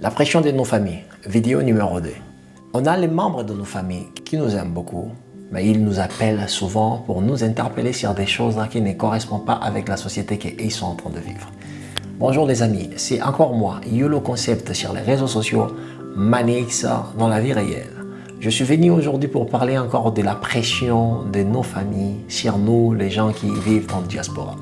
La pression de nos familles, vidéo numéro 2. On a les membres de nos familles qui nous aiment beaucoup, mais ils nous appellent souvent pour nous interpeller sur des choses qui ne correspondent pas avec la société qu'ils sont en train de vivre. Bonjour les amis, c'est encore moi, YOLO Concept sur les réseaux sociaux, Manix dans la vie réelle. Je suis venu aujourd'hui pour parler encore de la pression de nos familles sur nous, les gens qui vivent en diaspora.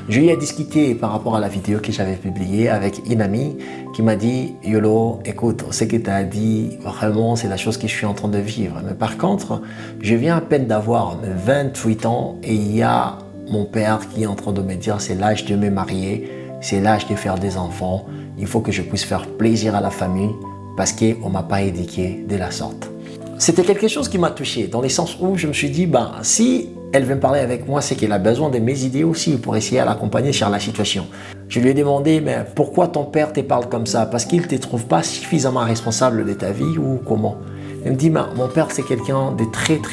Je lui ai discuté par rapport à la vidéo que j'avais publiée avec une amie qui m'a dit « YOLO, écoute, ce que tu as dit, vraiment, c'est la chose que je suis en train de vivre. Mais par contre, je viens à peine d'avoir 28 ans et il y a mon père qui est en train de me dire « c'est l'âge de me marier, c'est l'âge de faire des enfants, il faut que je puisse faire plaisir à la famille parce qu'on ne m'a pas éduqué de la sorte. » C'était quelque chose qui m'a touché, dans le sens où je me suis dit, si elle veut me parler avec moi, c'est qu'elle a besoin de mes idées aussi pour essayer à l'accompagner sur la situation. Je lui ai demandé, mais pourquoi ton père te parle comme ça? Parce qu'il ne te trouve pas suffisamment responsable de ta vie ou comment? Elle me dit, mon père c'est quelqu'un de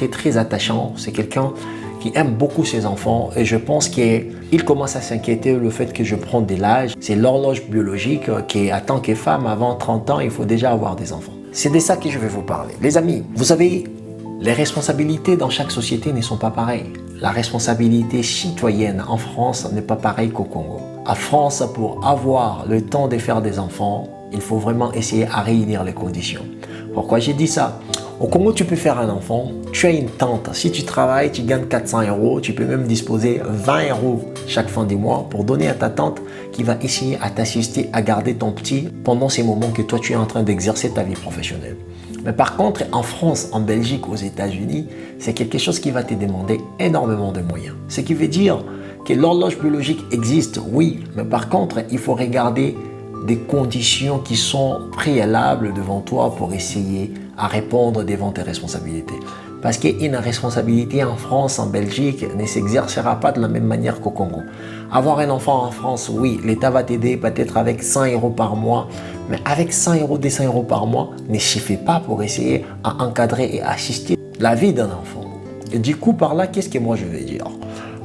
très attachant, c'est quelqu'un qui aime beaucoup ses enfants et je pense qu'il commence à s'inquiéter le fait que je prends de l'âge. C'est l'horloge biologique qui, en tant que femme, avant 30 ans, il faut déjà avoir des enfants. C'est de ça que je vais vous parler. Les amis, vous savez, les responsabilités dans chaque société ne sont pas pareilles. La responsabilité citoyenne en France n'est pas pareille qu'au Congo. En France, pour avoir le temps de faire des enfants, il faut vraiment essayer à réunir les conditions. Pourquoi j'ai dit ça? Au Congo, tu peux faire un enfant, tu as une tante. Si tu travailles, tu gagnes 400 €, tu peux même disposer 20 € chaque fin du mois pour donner à ta tante qui va essayer à t'assister à garder ton petit pendant ces moments que toi, tu es en train d'exercer ta vie professionnelle. Mais par contre, en France, en Belgique, aux États-Unis, c'est quelque chose qui va te demander énormément de moyens. Ce qui veut dire que l'horloge biologique existe, oui, mais par contre, il faut regarder des conditions qui sont préalables devant toi pour essayer à répondre devant tes responsabilités. Parce qu'une responsabilité en France, en Belgique, ne s'exercera pas de la même manière qu'au Congo. Avoir un enfant en France, oui, l'État va t'aider peut-être avec 100 € par mois, mais avec 100 €, 200 € par mois, ne suffit pas pour essayer à encadrer et assister la vie d'un enfant. Et du coup, par là, qu'est-ce que moi je vais dire?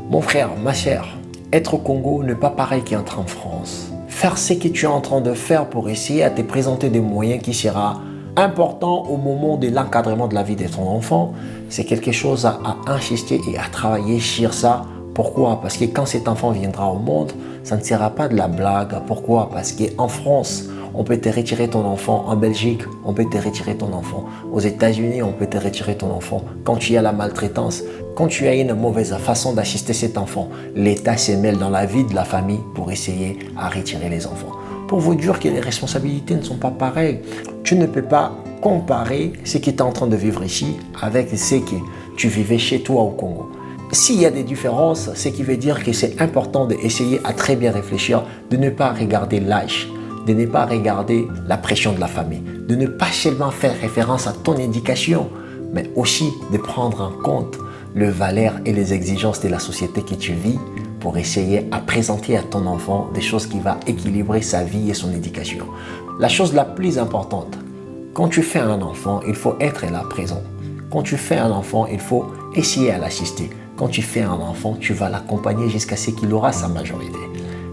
Mon frère, ma chère, être au Congo n'est pas pareil qu'être en France. Faire ce que tu es en train de faire pour essayer à te présenter des moyens qui sera important au moment de l'encadrement de la vie de ton enfant, c'est quelque chose à insister et à travailler sur ça. Pourquoi? Parce que quand cet enfant viendra au monde, ça ne sera pas de la blague. Pourquoi? Parce qu'en France, on peut te retirer ton enfant. En Belgique, on peut te retirer ton enfant. Aux États-Unis, on peut te retirer ton enfant. Quand tu as la maltraitance, quand tu as une mauvaise façon d'assister cet enfant, l'État se mêle dans la vie de la famille pour essayer à retirer les enfants. Pour vous dire que les responsabilités ne sont pas pareilles. Tu ne peux pas comparer ce que tu es en train de vivre ici avec ce que tu vivais chez toi au Congo. S'il y a des différences, ce qui veut dire que c'est important d'essayer à très bien réfléchir, de ne pas regarder l'âge, de ne pas regarder la pression de la famille, de ne pas seulement faire référence à ton éducation, mais aussi de prendre en compte les valeurs et les exigences de la société que tu vis pour essayer à présenter à ton enfant des choses qui vont équilibrer sa vie et son éducation. La chose la plus importante, quand tu fais un enfant, il faut être là présent. Quand tu fais un enfant, il faut essayer à l'assister. Quand tu fais un enfant, tu vas l'accompagner jusqu'à ce qu'il aura sa majorité.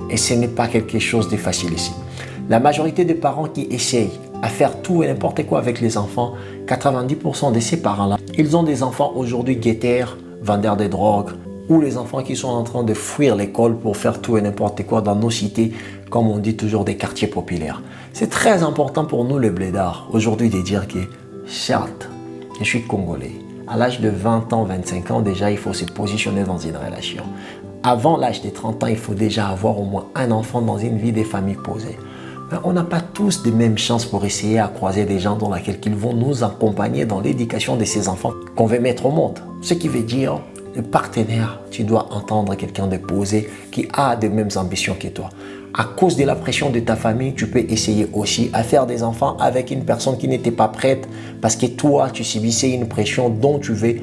Et ce n'est pas quelque chose de facile ici. La majorité des parents qui essayent à faire tout et n'importe quoi avec les enfants, 90% de ces parents-là, ils ont des enfants aujourd'hui guetteurs, vendeurs de drogue, ou les enfants qui sont en train de fuir l'école pour faire tout et n'importe quoi dans nos cités, comme on dit toujours des quartiers populaires. C'est très important pour nous les blédards aujourd'hui de dire que, certes, je suis congolais. À l'âge de 20 ans, 25 ans, déjà, il faut se positionner dans une relation. Avant l'âge de 30 ans, il faut déjà avoir au moins un enfant dans une vie des familles posées. Mais on n'a pas tous les mêmes chances pour essayer à croiser des gens dans lesquels ils vont nous accompagner dans l'éducation de ces enfants qu'on veut mettre au monde. Ce qui veut dire, le partenaire, tu dois entendre quelqu'un de posé qui a les mêmes ambitions que toi. À cause de la pression de ta famille, tu peux essayer aussi à faire des enfants avec une personne qui n'était pas prête parce que toi, tu subissais une pression dont tu veux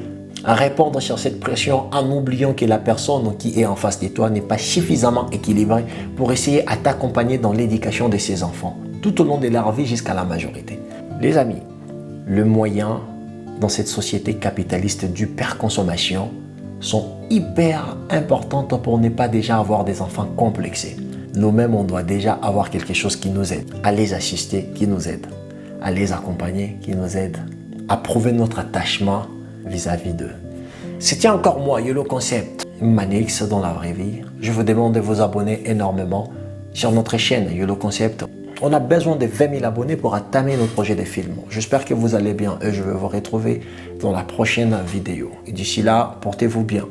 répondre sur cette pression en oubliant que la personne qui est en face de toi n'est pas suffisamment équilibrée pour essayer à t'accompagner dans l'éducation de ces enfants tout au long de leur vie jusqu'à la majorité. Les amis, le moyen dans cette société capitaliste d'hyperconsommation sont hyper importantes pour ne pas déjà avoir des enfants complexés. nous-mêmes, on doit déjà avoir quelque chose qui nous aide, à les assister, qui nous aide, à les accompagner, qui nous aide, à prouver notre attachement vis-à-vis d'eux. C'était encore moi, YOLO Concept, Manix dans la vraie vie. Je vous demande de vous abonner énormément sur notre chaîne YOLO Concept. On a besoin de 20 000 abonnés pour entamer notre projet de film. J'espère que vous allez bien et je vais vous retrouver dans la prochaine vidéo. Et d'ici là, portez-vous bien.